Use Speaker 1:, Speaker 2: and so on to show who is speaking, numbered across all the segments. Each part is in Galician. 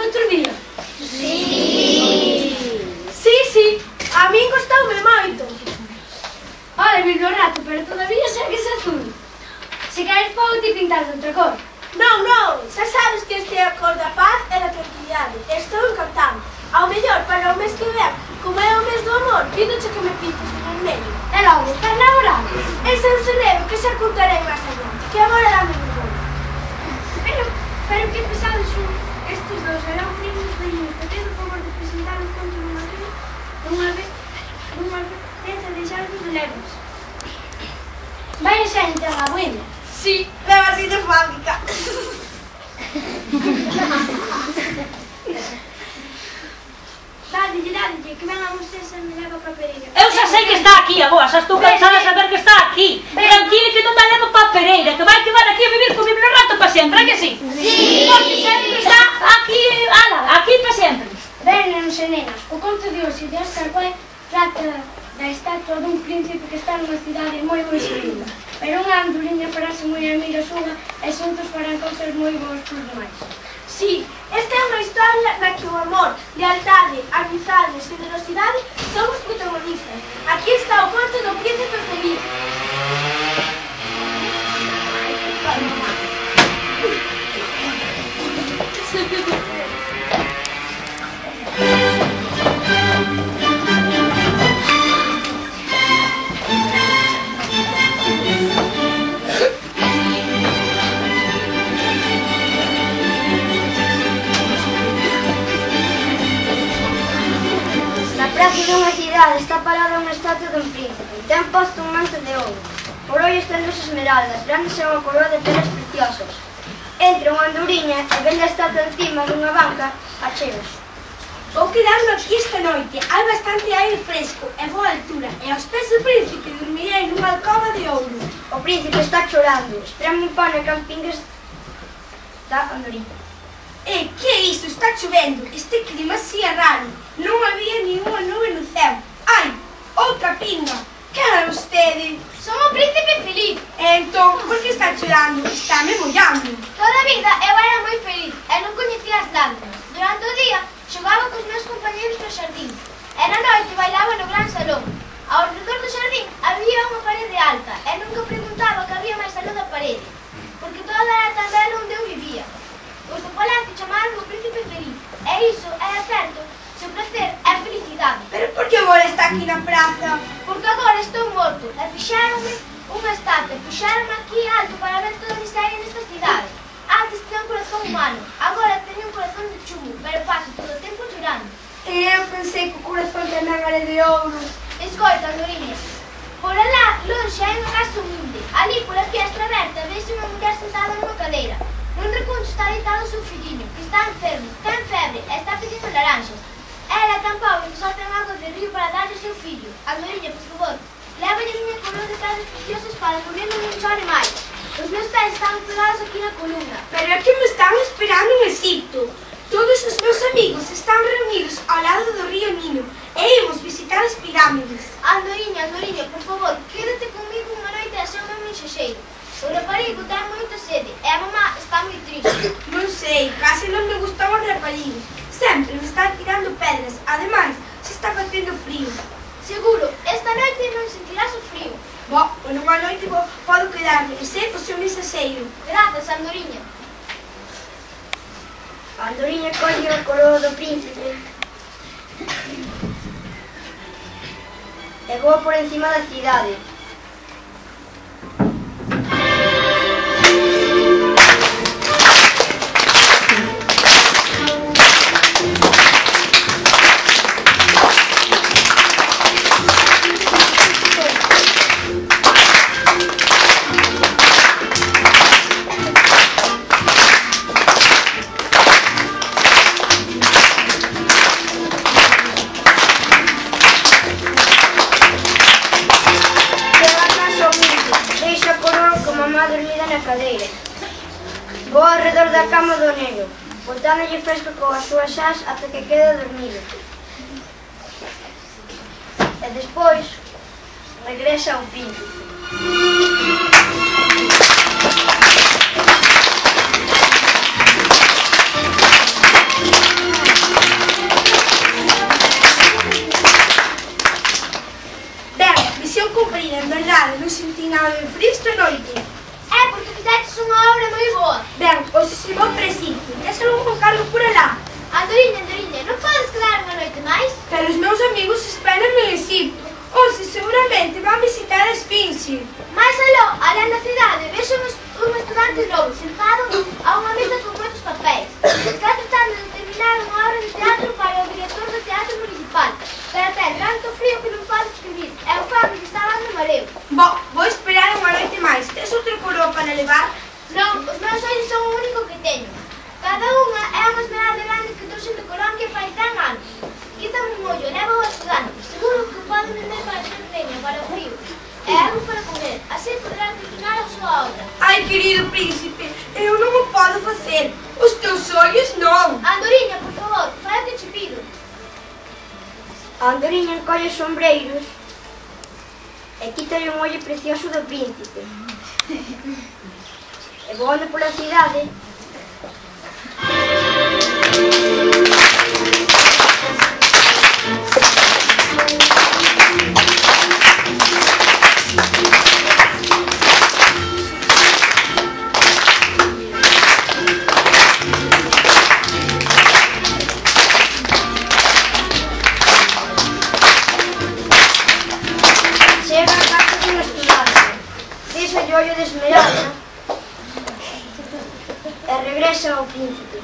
Speaker 1: outro día?
Speaker 2: Sí, a min gostoume moito.
Speaker 1: Olha, vive o rato, pero todavía segues azul. Se queres pouco pintar de outra cor.
Speaker 2: Non, xa sabes que este é a cor da paz e da tranquilidade. Estou encantado. Ao mellor, para o mes que ven, como é o mes do amor, pídoche que me pintes de vermelho.
Speaker 1: E logo, estás namorado?
Speaker 2: Ese é un segredo que xa contarei máis adiante, que agora dame un gol.
Speaker 1: Pero que pesados son estes dos. Eran primos vellos. Te pido o favor de presentar un conto nunha vez e deixarnos de levas. Vai a xente a abuela.
Speaker 2: Sí, leva así de fábrica. Dádelle, que ven a vostede se me leva para Pereira.
Speaker 3: Eu xa sei que está aquí, aboa, xa estou cansada de saber que está aquí. Tranquila que non me levo para Pereira, que vai quedar aquí a vivir comigo no rato para sempre, que sí? Sí. Porque sempre está aquí, ala, aquí para sempre.
Speaker 1: Ben, nenos e nenas, o conto de hoxe de Óscar Wilde trata da estatua dun príncipe que está nunha cidade moi segura. Pero unha anduriña farase moi amiga súa e xuntos farán cousas moi boas por demais.
Speaker 2: Sí, esta é unha historia na que o amor, lealtade, amizade e generosidade son os protagonistas. Aquí está o conto do príncipe feliz.
Speaker 4: Na praza dunha cidade está parada unha estatua dun príncipe. Ten posto un manto de ouro. Por ollos ten dos esmeraldas, grandes e unha coroa de pedras preciosas. Entra unha anduriña e ven a estatua encima dunha banca a cheos.
Speaker 2: Vou quedarme aquí esta noite. Hai bastante aire fresco e boa altura. E aos pés do príncipe dormirei nunha alcova de ouro.
Speaker 4: O príncipe está chorando. Espérame un pano e campingas da anduriña.
Speaker 2: Que é isto? Está chovendo. Este clima así é raro. Non había ni unha nube no céu. Ai, outra pinga. Que era vostede?
Speaker 1: Son o príncipe Feliz.
Speaker 2: Entón, por que está chorando? Está me mollando.
Speaker 1: Toda a vida eu era moi feliz e non coñecía as lágrimas. Durante o día xogaba cos meus compañeros no xardín e na noite bailaba no gran salón. Ao redor do xardín había unha parede alta e nunca preguntaba que había máis aló da parede, porque toda era tan bela onde eu vivía. Os do palacio chamaban o príncipe Feliz e iso era certo, seu prazer é a felicidade.
Speaker 2: Pero por que agora está aquí na praza?
Speaker 1: Porque agora estou morto e fixéronme unha estatua, puxéronme aquí alto para ver toda a miseria nesta cidade. Antes tinha un corazón humano, agora teño un corazón de chumbo, pero paso todo o tempo chorando.
Speaker 2: Eu pensei que o corazón tamén era de ouro.
Speaker 1: Escoita, Andoriña, por alá, lonxe hai unha casa humilde. Ali, pola fiestra aberta, vese unha muller sentada nunha cadeira. Nun recuncho está deitado o seu filliño, que está enfermo, ten febre e está pedindo laranxas. Ela é tan pobre que só ten auga de río para darlle ao seu fillo. Andoriña, por favor, lévalle a miña coroa de pedras preciosas para que o neno non chore máis. Os meus pés están pegados aquí na columna.
Speaker 2: Pero é que me están esperando en Egipto. Todos os meus amigos están reunidos ao lado do río Nilo e imos visitar as pirámides.
Speaker 1: Andoriña, por favor, quédate comigo unha noite a ser o meu mensaxeiro. O raparigo ten moita sede e a mamá está moi triste.
Speaker 2: Non sei, case non me gustan os raparigos. Sempre me están tirando pedras. Ademais, se está facendo frío.
Speaker 1: Seguro, esta noite non sentirás o frío.
Speaker 2: Bo, nunha noite podo quedarme e ser o seu mensaxeiro.
Speaker 1: Grazas, Andoriña.
Speaker 4: A andoriña colle a coroa do príncipe e voa por encima da cidade. Voa ao redor da cama do neno, botándolle fresco coas súas xas ata que quede dormido. E despois regresa ao príncipe.
Speaker 2: pero os meus amigos esperan en Egipto. Hoxe seguramente van visitar a Esfinxe.
Speaker 1: Mais aló, alá na cidade, vexo un estudante novo sentado a unha mesa con moitos papéis. Está tratando de terminar unha obra de teatro para o director do teatro municipal, pero ten tanto frío que non pode escribir. É o fame que está dando mareo.
Speaker 2: Vou esperar unha noite máis. Tes outra coroa para levar?
Speaker 1: Non, os meus ollos son o único que teño. Cada unha é unha esmeralda grande que trouxen de Colombia fai 10 anos. Quítame un ollo, leva ao estudante. Seguro que o pode vender para ter leña, para o frío. E algo para comer. Así poderá terminar a súa obra.
Speaker 2: Ai, querido príncipe, eu non o podo facer. Os teus ollos non.
Speaker 1: Andoriña, por favor, fai o que te pido.
Speaker 4: A Andoriña encolle os sombreiros e quítalle un ollo precioso do príncipe. E voando pola cidade, chega a casa dun estudante, deixa o ollo de esmeralda e regresa ao príncipe.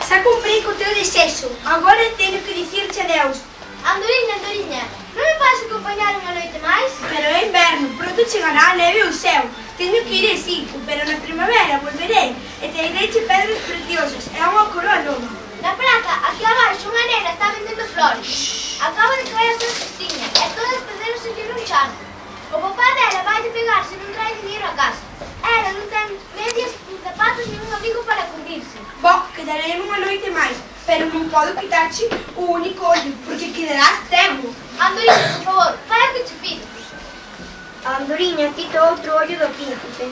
Speaker 2: Xa cumprei co teu desexo. Agora teño que dicirche adeus.
Speaker 1: Andoriña, Andoriña, non me podes acompañar unha noite máis?
Speaker 2: Pero é inverno, pronto chegará a neve e o céu. Teño que ir a Egipto, pero na primavera volverei e traereiche pedras preciosas e unha coroa nova.
Speaker 1: Na praza, aquí abaixo, unha nena está vendendo flores. Acaba de caer a súa cestiña e todas perderonse en un charco. O papá dela vai de pegar se non trae dinheiro a casa. Ela non ten medias, nin zapatos, nin un amigo para cubrirse.
Speaker 2: Quedarei unha noite máis, pero non podo quitarche o único ollo, porque quedarás cego.
Speaker 1: Andoriña, por favor, fai o que te pido.
Speaker 4: A Andoriña quita outro ollo do príncipe.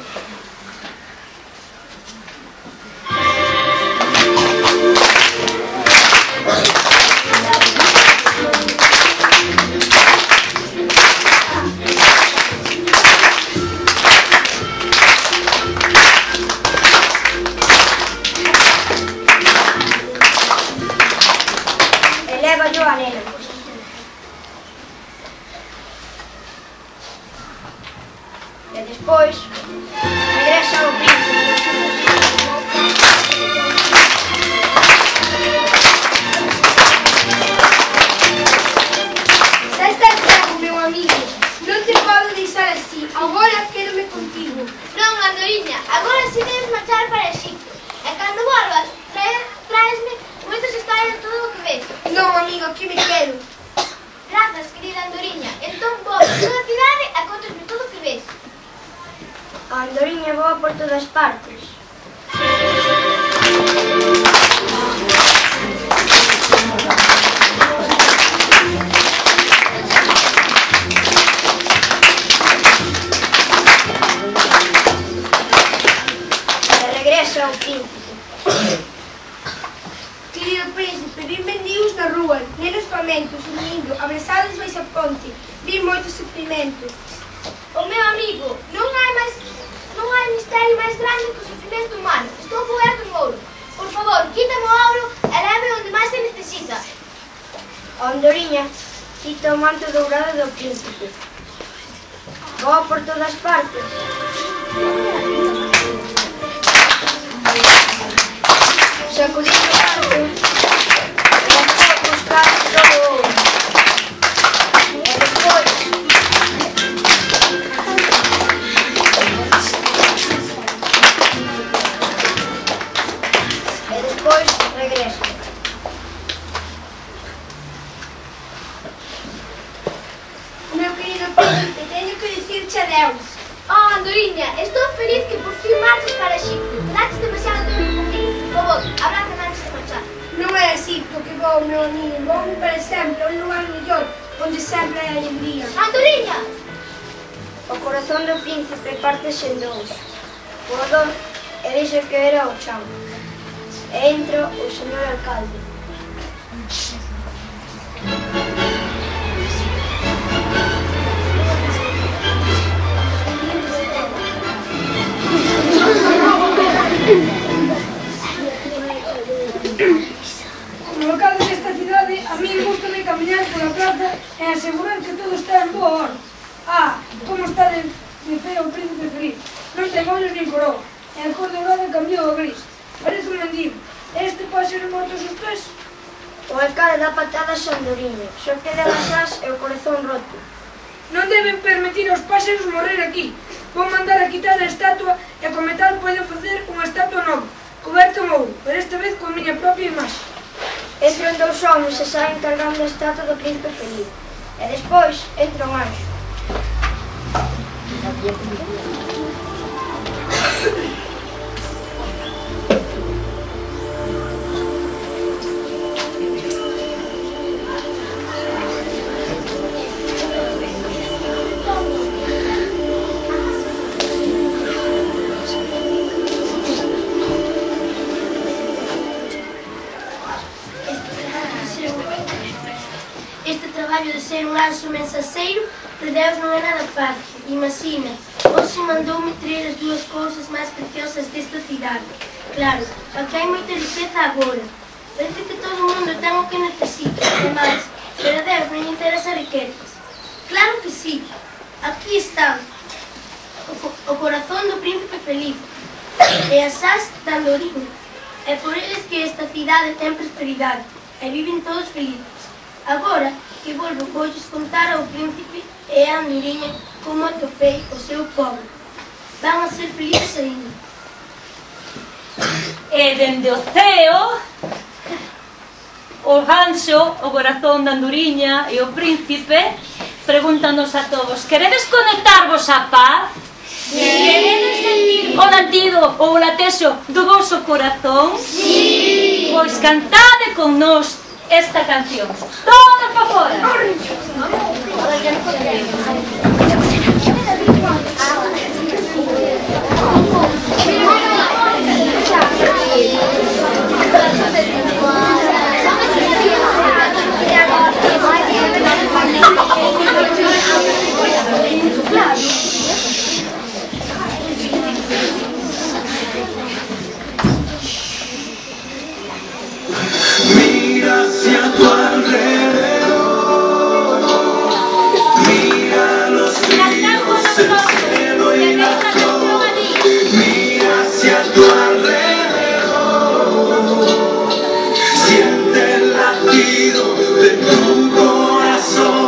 Speaker 4: Leva yo a nena. E despois regresa ao príncipe.
Speaker 2: Xa estás cego, meu amigo. Non te podo deixar así. Agora quédome contigo.
Speaker 1: Non, Andoriña, agora si debes marchar para Egipto. E cando volvas, traesme moitas historias de todo o que ves.
Speaker 2: Non, amigo, aquí me quedo.
Speaker 1: Grazas, querida Andoriña. Entón vou a toda a cidade e contasme todo o que ves.
Speaker 4: A Andoriña voa por todas partes. E regresa ao príncipe.
Speaker 2: Querido príncipe, vin mendigos na rúa, nenos famentos, dormindo, abrazados baixo a ponte. Vi moito sofrimento.
Speaker 1: O meu amigo, non hai misterio máis grande que o sofrimento humano. Estou coberto en ouro. Por favor, quítame o ouro e leve onde máis se necesita.
Speaker 4: A Andoriña quita o manto dourado do príncipe. Voa por todas partes. Sacudindo o manto e foi buscar todo o ouro. E despois regresa.
Speaker 2: Meu querido príncipe, teño que dicirche adeus.
Speaker 1: Oh, Andoriña, estou feliz que por fin marches para Egipto. Quedaste demasiado tempo comigo. Por favor, abrázame antes de marchar.
Speaker 2: Non é así porque vou, meu amigo. Vou para sempre a un lugar mellor, onde sempre hai alegría.
Speaker 1: Andoriña!
Speaker 4: O corazón do príncipe partese en dous. O dor e deixa caer ao chan. E entra o señor alcalde.
Speaker 5: boa hora. Ah, como está de feo o príncipe feliz. Non ten ollos nin coroa, e a cor dourada cambiou a gris. Parece un mendigo. Este pode ser morto aos pés.
Speaker 4: O alcalde dá patadas a Andoriña, só queda as as e o corazón roto.
Speaker 5: Non deben permitir aos páxaros morrer aquí. Vou mandar a quitar a estatua e como tal poden facer unha estatua nova, coberta en ouro, pero esta vez con miña propia imaxe.
Speaker 4: Entran dous homens e saen cargando a estatua do príncipe feliz. E despois entra un anxo.
Speaker 2: Este traballo de ser un anxo mensaxeiro de Deus non é nada fácil. Imagina, hoxe mandoume traer as dúas cousas máis preciosas desta cidade. Claro, aquí hai moita riqueza agora. Parece que todo o mundo ten o que necesita, e máis, pero a Deus non lle interesa riquezas. Claro que sí, aquí están o corazón do príncipe feliz e as as da Andoriña. É por eles que esta cidade ten prosperidade e viven todos felices. Agora que volvo, voulles contar ao príncipe e a Andoriña como atopei o seu povo. Van a ser felices ainda.
Speaker 3: E dende o ceo, o ganxo, o corazón da Andoriña e o príncipe pregúntanos a todos: queredes conectarvos á paz? Queredes sentir o latido ou o latexo do vosso corazón? Sí! Pois cantade con nós esta canción. Todos para fora!
Speaker 6: Mira hacia tu alrededor, mira los ríos, el cielo y la flor, mira hacia tu alrededor, siente el latido de tu corazón.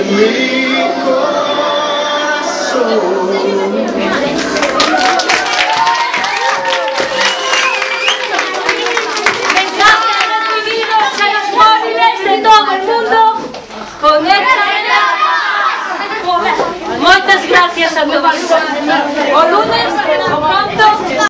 Speaker 6: mi corazón.
Speaker 3: Mensajes recibidos en los móviles de todo el mundo con esta... Moitas gracias a todos. O lunes